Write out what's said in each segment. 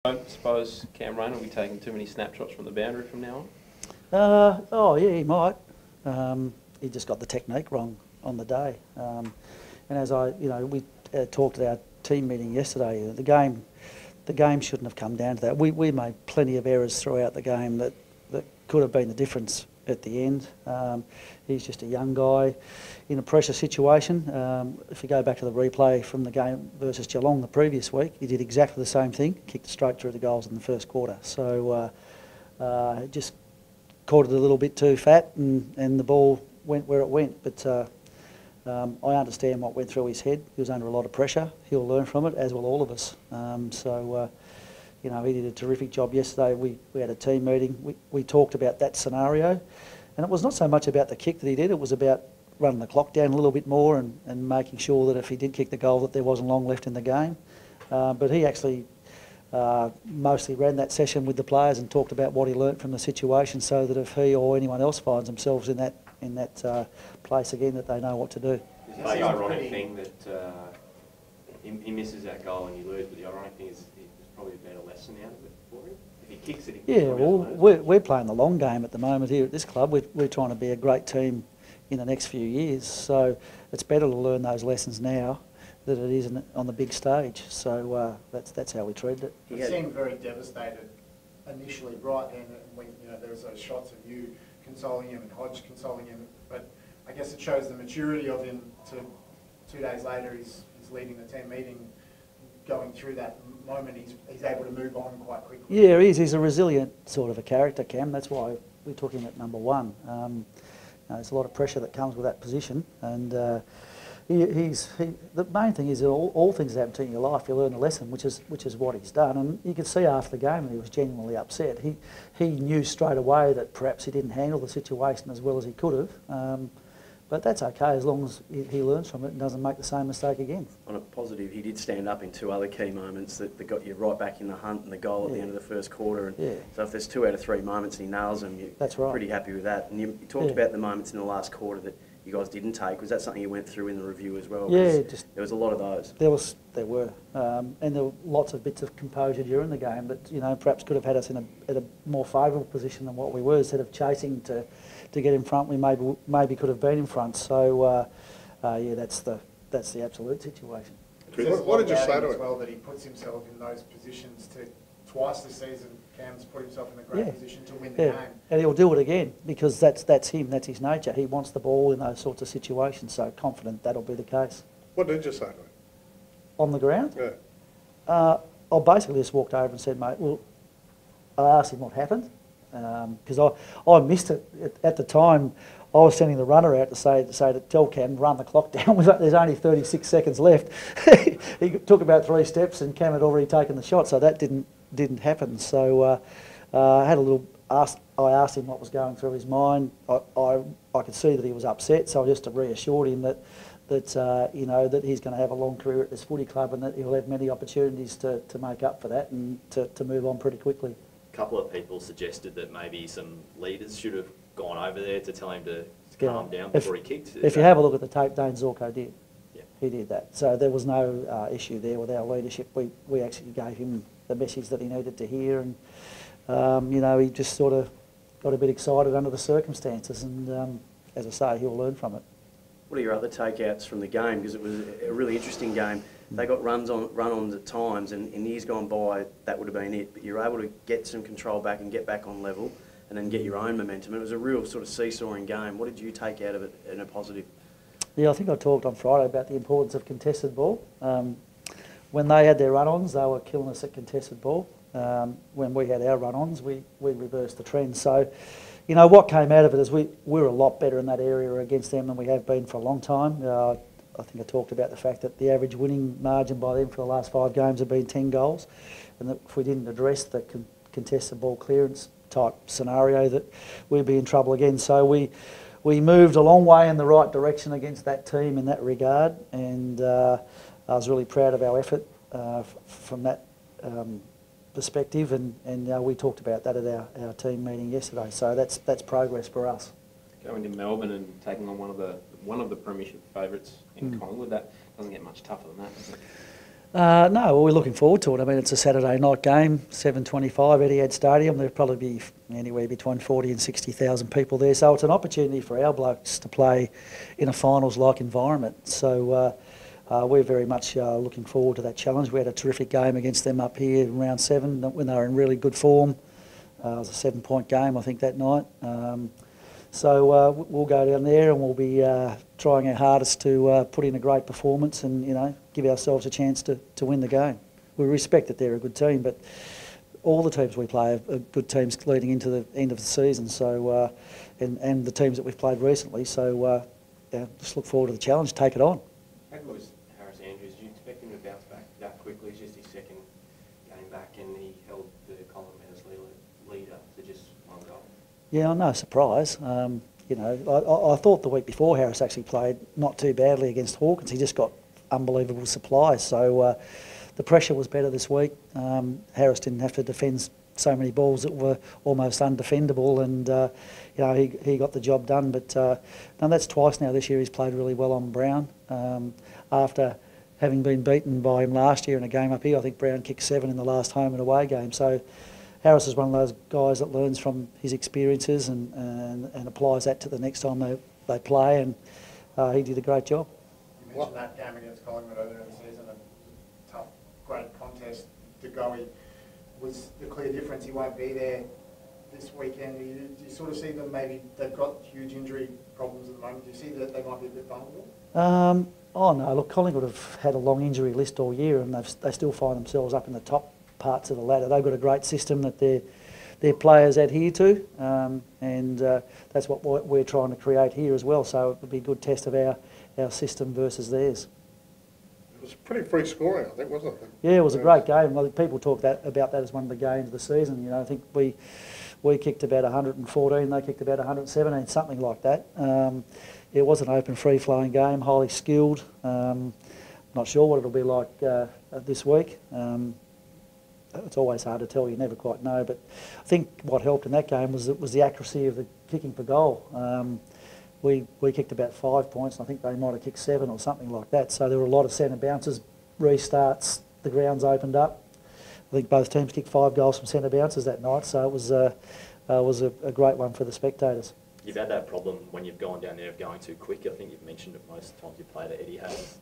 I suppose Cam Rain will be taking too many snapshots from the boundary from now on? Oh yeah, he might. He just got the technique wrong on the day. And as we talked at our team meeting yesterday, the game shouldn't have come down to that. We made plenty of errors throughout the game that could have been the difference at the end. He's just a young guy in a pressure situation. If you go back to the replay from the game versus Geelong the previous week, he did exactly the same thing, kicked straight through the goals in the first quarter. So just caught it a little bit too fat, and the ball went where it went. But I understand what went through his head. He was under a lot of pressure. He'll learn from it, as will all of us. He did a terrific job yesterday. We had a team meeting. We talked about that scenario, and it was not so much about the kick that he did. It was about running the clock down a little bit more and making sure that if he did kick the goal that there wasn't long left in the game. But he actually mostly ran that session with the players and talked about what he learnt from the situation, so that if he or anyone else finds themselves in that place again, that they know what to do. Is it the ironic thing that he misses that goal and you lose, but the ironic thing is there's probably a better lesson out of it for him? If he kicks it, we're playing the long game at the moment here at this club. We're trying to be a great team in the next few years, so it's better to learn those lessons now than it is on the big stage. So that's how we treated it. He seemed very devastated initially, right then, when there was those shots of you consoling him and Hodge consoling him. But I guess it shows the maturity of him. To 2 days later, he's leading the team meeting, going through that moment. He's able to move on quite quickly. Yeah, he's a resilient sort of a character, Cam. That's why we took him at number one. There's a lot of pressure that comes with that position, and the main thing is that all things that happen to you in your life, you learn a lesson, which is what he's done. And you could see after the game that he was genuinely upset. He knew straight away that perhaps he didn't handle the situation as well as he could have. But that's okay as long as he learns from it and doesn't make the same mistake again. On a positive, he did stand up in two other key moments that got you right back in the hunt, and the goal at the end of the first quarter. And so if there's 2 out of 3 moments and he nails them, you're pretty happy with that. And you talked about the moments in the last quarter that you guys didn't take. Was that something you went through in the review as well? Yeah, there was a lot of those. There were, and there were lots of bits of composure during the game that perhaps could have had us in a more favourable position than what we were. Instead of chasing to get in front, we maybe could have been in front. So that's the absolute situation. What did you say to him? Well, that he puts himself in those positions twice this season. Cam's put himself in a great position to win the game. And he'll do it again, because that's him, that's his nature. He wants the ball in those sorts of situations, so confident that'll be the case. What did you say to him? On the ground? Yeah. I basically just walked over and said, mate, well, I asked him what happened, because I missed it. At the time, I was sending the runner out to say to tell Cam, run the clock down. There's only 36 seconds left. He took about 3 steps and Cam had already taken the shot, so that didn't happen. So I had a little I asked him what was going through his mind. I could see that he was upset, so I just reassured him that he's going to have a long career at this footy club and that he'll have many opportunities to make up for that and to move on pretty quickly. A couple of people suggested that maybe some leaders should have gone over there to tell him to calm down before he kicked. If you have a look at the tape, Dane Zorko did. Yeah. He did that. So there was no issue there with our leadership. We actually gave him the message that he needed to hear, and he just sort of got a bit excited under the circumstances, and as I say, he'll learn from it. What are your other takeouts from the game? Because it was a really interesting game. They got run-ons at times, and in years gone by, that would have been it. But you're able to get some control back and get back on level, and then get your own momentum. It was a real sort of seesawing game. What did you take out of it in a positive? Yeah, I think I talked on Friday about the importance of contested ball. When they had their run-ons, they were killing us at contested ball. When we had our run-ons, we reversed the trend. So, what came out of it is we're a lot better in that area against them than we have been for a long time. I think I talked about the fact that the average winning margin by them for the last 5 games have been 10 goals, and that if we didn't address the contested ball clearance type scenario, that we'd be in trouble again. So we moved a long way in the right direction against that team in that regard, and I was really proud of our effort from that perspective, and we talked about that at our team meeting yesterday. So that's progress for us. Going to Melbourne and taking on one of the premiership favourites in Collingwood, that doesn't get much tougher than that, does it? No, well, we're looking forward to it. I mean, it's a Saturday night game, 7:25, Etihad Stadium. There'll probably be anywhere between 40 and 60,000 people there. So it's an opportunity for our blokes to play in a finals-like environment. So we're very much looking forward to that challenge. We had a terrific game against them up here in round 7 when they were in really good form. It was a 7-point game, I think, that night. So we'll go down there and we'll be trying our hardest to put in a great performance and, you know, give ourselves a chance to win the game. We respect that they're a good team, but all the teams we play are good teams leading into the end of the season. So and the teams that we've played recently. So yeah, just look forward to the challenge. Take it on. How good was Harris Andrews? Do you expect him to bounce back that quickly? It's just his second game back, and he held the Collingwood leader to just one goal. Yeah, no surprise. You know, I thought the week before Harris actually played not too badly against Hawkins. He just got unbelievable supplies. So the pressure was better this week. Harris didn't have to defend so many balls that were almost undefendable, and you know, he got the job done. But no, that's twice now this year he's played really well on Brown. After having been beaten by him last year in a game up here, I think Brown kicked 7 in the last home and away game. So Harris is one of those guys that learns from his experiences and applies that to the next time they play, and he did a great job. You mentioned that game against Collingwood earlier in the season, a tough, great contest. DeGoey was the clear difference. He won't be there this weekend. Do you sort of see them, maybe they've got huge injury problems at the moment? Do you see that they might be a bit vulnerable? Oh no, look, Collingwood have had a long injury list all year, and they still find themselves up in the top parts of the ladder. They've got a great system that their players adhere to, and that's what we're trying to create here as well. So it would be a good test of our system versus theirs. It was pretty free scoring, I think, wasn't it? Yeah, it was a great game. People talk about that as one of the games of the season. You know, I think we kicked about 114, they kicked about 117, something like that. It was an open, free-flowing game, highly skilled. Not sure what it'll be like this week. It's always hard to tell, you never quite know, but I think what helped in that game was the accuracy of the kicking for goal. We kicked about 5 points, and I think they might have kicked 7 or something like that, so there were a lot of centre bounces, restarts, the grounds opened up. I think both teams kicked 5 goals from centre bounces that night, so it was a great one for the spectators. You've had that problem when you've gone down there of going too quick. I think you've mentioned it most times you played at Etihad.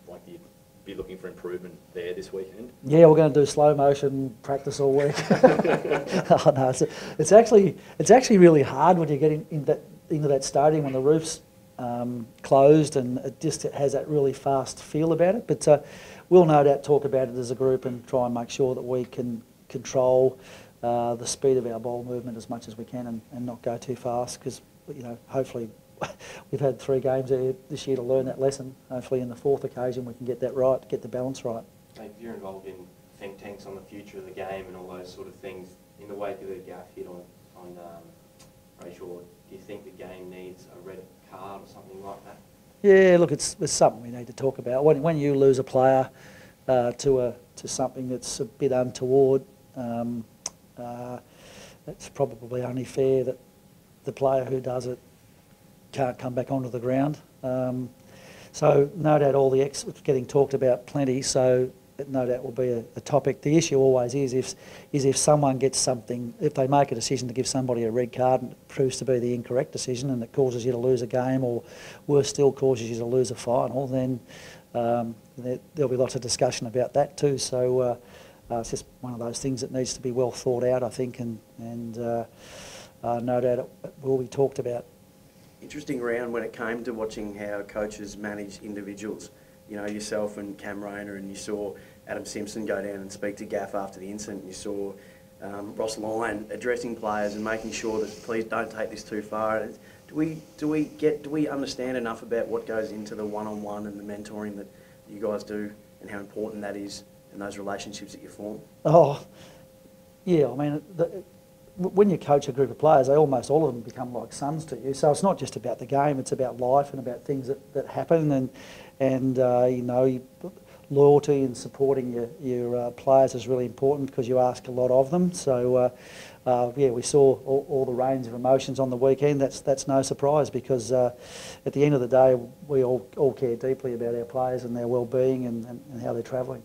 Like you'd be looking for improvement there this weekend? Yeah, we're going to do slow motion practice all week. Oh, no, it's actually really hard when you get into that stadium when the roof's closed, and it just has that really fast feel about it. But we'll no doubt talk about it as a group and try and make sure that we can control the speed of our ball movement as much as we can and not go too fast, because, you know, hopefully we've had 3 games this year to learn that lesson. Hopefully in the 4th occasion we can get that right, get the balance right. If you're involved in think tanks on the future of the game and all those sort of things, in the wake of the gaff hit on Brayshaw, do you think the game needs a red card or something like that? Yeah, look, it's something we need to talk about. When you lose a player to something that's a bit untoward, it's probably only fair that the player who does it can't come back onto the ground. So no doubt all the it's getting talked about plenty, so no doubt will be a topic. The issue always is if someone gets something, if they make a decision to give somebody a red card and it proves to be the incorrect decision and it causes you to lose a game, or worse still causes you to lose a final, then there'll be lots of discussion about that too. So it's just one of those things that needs to be well thought out, I think, and no doubt it will be talked about. Interesting round when it came to watching how coaches manage individuals. You know, yourself and Cam Rayner, and you saw Adam Simpson go down and speak to Gaff after the incident. You saw Ross Lyon addressing players and making sure that please don't take this too far. Do we understand enough about what goes into the one-on-one and the mentoring that you guys do, and how important that is in those relationships that you form? Oh, yeah. I mean, when you coach a group of players, almost all of them become like sons to you. So it's not just about the game; it's about life and about things that happen, and you know, loyalty and supporting your players is really important because you ask a lot of them. So yeah, we saw all the range of emotions on the weekend. That's no surprise, because at the end of the day, we all care deeply about our players and their well-being and how they're travelling.